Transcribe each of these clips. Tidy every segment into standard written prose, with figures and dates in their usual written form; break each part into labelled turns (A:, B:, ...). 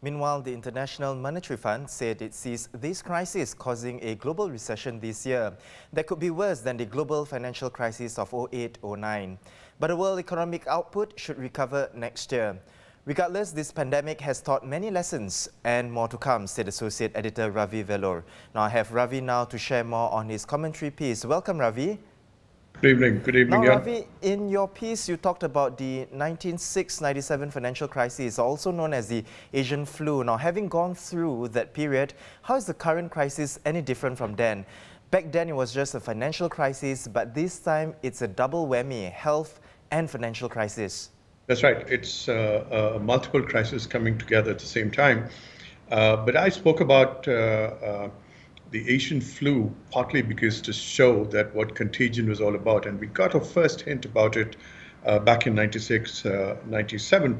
A: Meanwhile, the International Monetary Fund said it sees this crisis causing a global recession this year that could be worse than the global financial crisis of 08-09. But the world economic output should recover next year. Regardless, this pandemic has taught many lessons and more to come, said Associate Editor Ravi Velloor. Now I have Ravi now to share more on his commentary piece. Welcome, Ravi.
B: Good evening. Good evening.
A: Now, Ravi, in your piece, you talked about the 1996-97 financial crisis, also known as the Asian flu. Now, having gone through that period, how is the current crisis any different from then? Back then, it was just a financial crisis, but this time, it's a double whammy, health and financial crisis.
B: That's right. It's multiple crises coming together at the same time. But I spoke about the Asian flu, partly because to show that what contagion was all about. And we got a first hint about it back in 96, 97.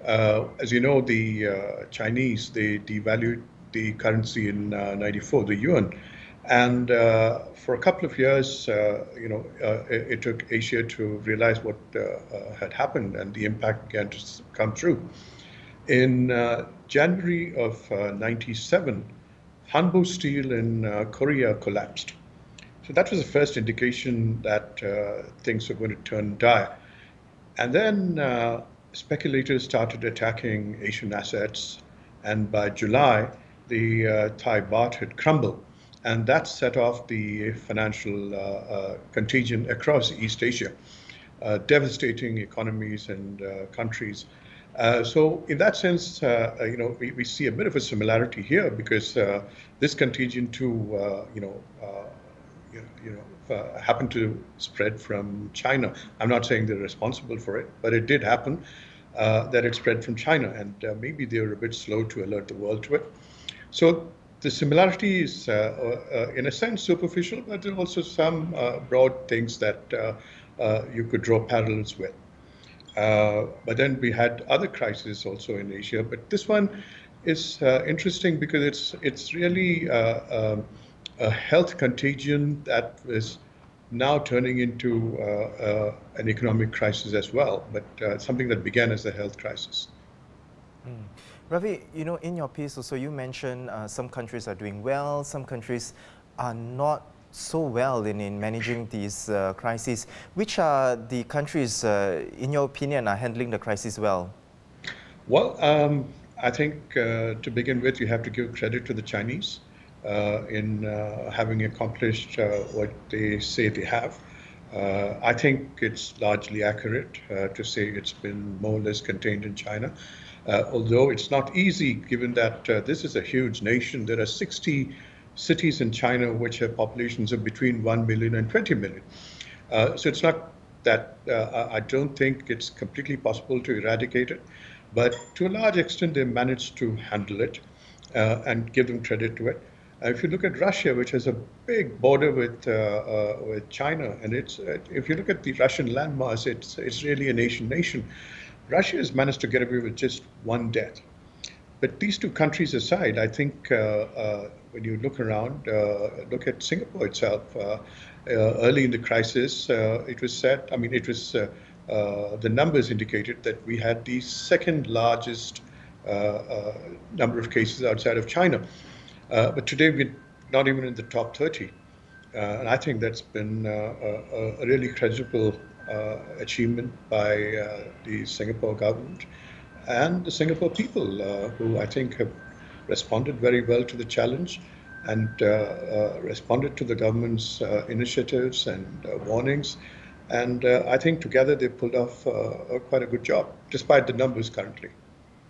B: As you know, the Chinese, they devalued the currency in 94, the yuan. And for a couple of years, it took Asia to realize what had happened, and the impact began to come through. In January of 97, Hanbo Steel in Korea collapsed. So that was the first indication that things were going to turn dire. And then speculators started attacking Asian assets. And by July, the Thai baht had crumbled. And that set off the financial contagion across East Asia, devastating economies and countries. So in that sense, we see a bit of a similarity here, because this contagion too, happened to spread from China. I'm not saying they're responsible for it, but it did happen that it spread from China, and maybe they were a bit slow to alert the world to it. So the similarity is, in a sense, superficial, but there are also some broad things that you could draw parallels with. But then we had other crises also in Asia. But this one is interesting because it's really a health contagion that is now turning into an economic crisis as well, but something that began as a health crisis.
A: Ravi, in your piece also you mentioned some countries are doing well, some countries are not so well in managing these crises. Which are the countries, in your opinion, are handling the crisis well?
B: Well, I think to begin with, you have to give credit to the Chinese in having accomplished what they say they have. I think it's largely accurate to say it's been more or less contained in China. Although it's not easy, given that this is a huge nation. There are 60 cities in China which have populations of between 1 million and 20 million. So it's not that I don't think it's completely possible to eradicate it, but to a large extent they managed to handle it and give them credit to it. If you look at Russia, which has a big border with China, and if you look at the Russian landmass, it's really a nation. Russia has managed to get away with just one death. But these two countries aside, I think when you look around, look at Singapore itself. Early in the crisis, it was said, the numbers indicated that we had the second largest number of cases outside of China. But today we're not even in the top 30. And I think that's been a really credible achievement by the Singapore government and the Singapore people, who I think have responded very well to the challenge and responded to the government's initiatives and warnings. And I think together they pulled off quite a good job, despite the numbers currently.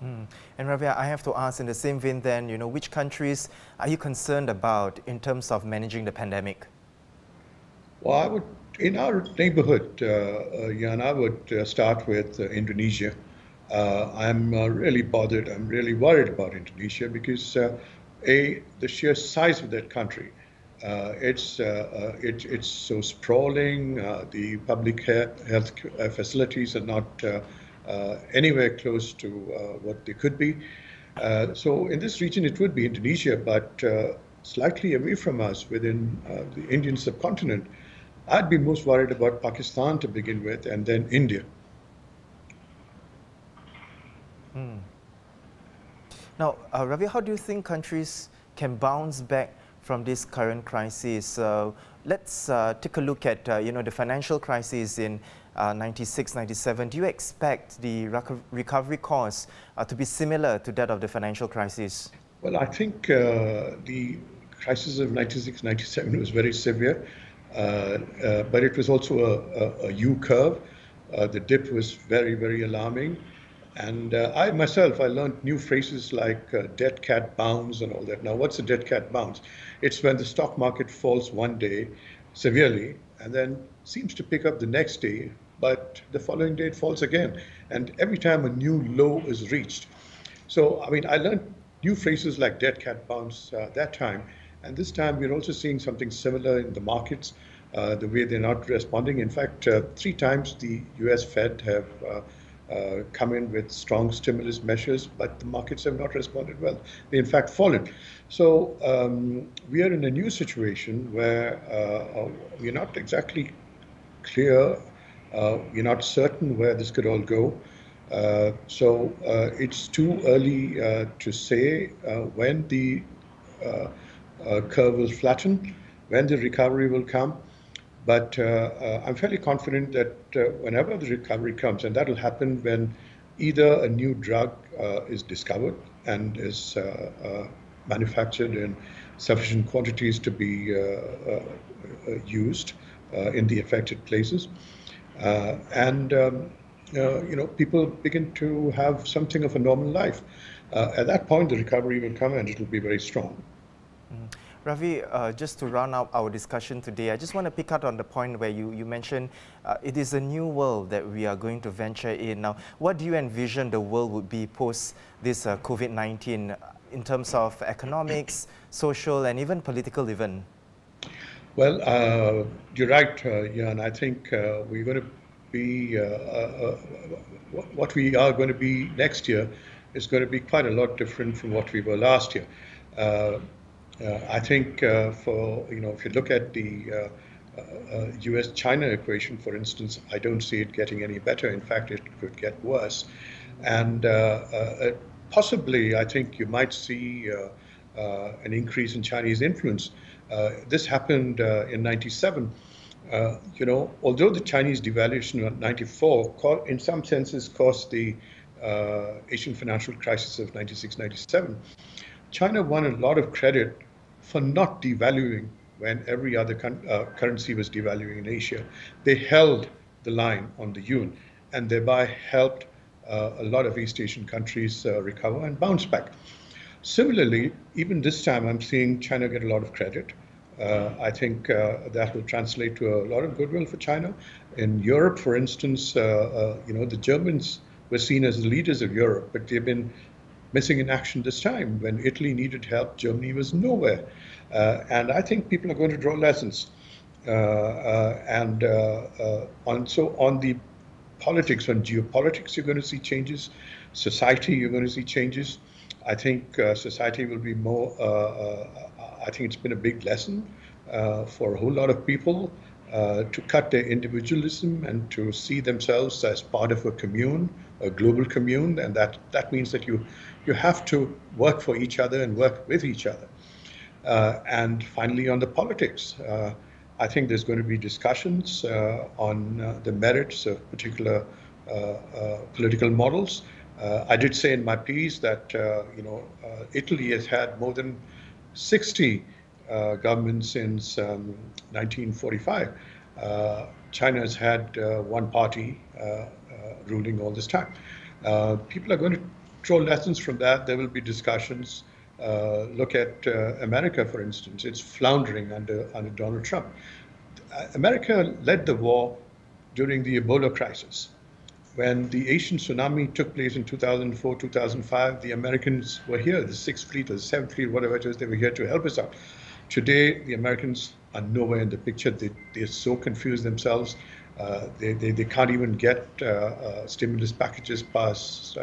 A: And Ravi, I have to ask in the same vein then, which countries are you concerned about in terms of managing the pandemic?
B: Well, in our neighborhood, I would start with Indonesia. I'm really bothered, I'm really worried about Indonesia because the sheer size of that country, it's so sprawling, the public health facilities are not anywhere close to what they could be. So in this region it would be Indonesia, but slightly away from us within the Indian subcontinent, I'd be most worried about Pakistan to begin with, and then India.
A: Now, Ravi, how do you think countries can bounce back from this current crisis? Let's take a look at the financial crisis in 96, 97. Do you expect the recovery course to be similar to that of the financial crisis?
B: Well, I think the crisis of 96, 97 was very severe, but it was also a U curve. The dip was very, very alarming. And I myself, I learned new phrases like dead cat bounce and all that. Now, what's a dead cat bounce? It's when the stock market falls one day severely and then seems to pick up the next day, but the following day it falls again. And every time a new low is reached. So, I mean, I learned new phrases like dead cat bounce that time. And this time we're also seeing something similar in the markets, the way they're not responding. In fact, 3 times the US Fed have come in with strong stimulus measures, but the markets have not responded well. They, in fact, fallen. So we are in a new situation where we're not exactly clear, we're not certain where this could all go. So it's too early to say when the curve will flatten, when the recovery will come. But I'm fairly confident that whenever the recovery comes, and that will happen when either a new drug is discovered and is manufactured in sufficient quantities to be used in the affected places, and people begin to have something of a normal life. At that point, the recovery will come and it will be very strong.
A: Ravi, just to round out our discussion today, I just want to pick up on the point where you mentioned it is a new world that we are going to venture in. Now, what do you envision the world would be post this COVID-19 in terms of economics, social, and even political even?
B: Well, you're right, Jan. I think we're going to be, what we are going to be next year is going to be quite a lot different from what we were last year. I think if you look at the US-China equation, for instance, I don't see it getting any better. In fact, it could get worse. And possibly, I think you might see an increase in Chinese influence. This happened in 97. Although the Chinese devaluation of 94 in some senses caused the Asian financial crisis of 96, 97, China won a lot of credit for not devaluing when every other currency was devaluing in Asia. They held the line on the yuan and thereby helped a lot of East Asian countries recover and bounce back. Similarly, even this time, I'm seeing China get a lot of credit. I think that will translate to a lot of goodwill for China. In Europe, for instance, the Germans were seen as the leaders of Europe, but they've been missing in action this time. When Italy needed help, Germany was nowhere. And I think people are going to draw lessons. On the politics, on geopolitics, you're going to see changes. Society, you're going to see changes. I think society will be more, I think it's been a big lesson for a whole lot of people to cut their individualism and to see themselves as part of a commune, a global commune, and that means that you have to work for each other and work with each other. And finally, on the politics, I think there's going to be discussions on the merits of particular political models. I did say in my piece that Italy has had more than 60 governments since 1945. China has had one party ruling all this time. People are going to draw lessons from that. There will be discussions. Look at America, for instance. It's floundering under Donald Trump. America led the war during the Ebola crisis. When the Asian tsunami took place in 2004, 2005, the Americans were here, the 6th Fleet or the 7th Fleet, whatever it is, they were here to help us out. Today, the Americans are nowhere in the picture. They're so confused themselves. They can't even get stimulus packages past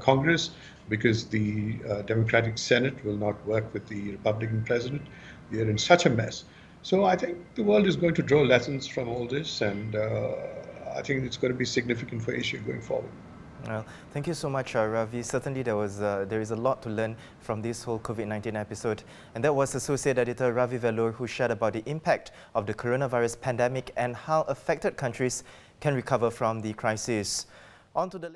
B: Congress because the Democratic Senate will not work with the Republican president. They're in such a mess. So I think the world is going to draw lessons from all this, and I think it's going to be significant for Asia going forward.
A: Well, thank you so much, Ravi. Certainly there is a lot to learn from this whole COVID-19 episode. And that was Associate Editor Ravi Velloor, who shared about the impact of the coronavirus pandemic and how affected countries can recover from the crisis. On to the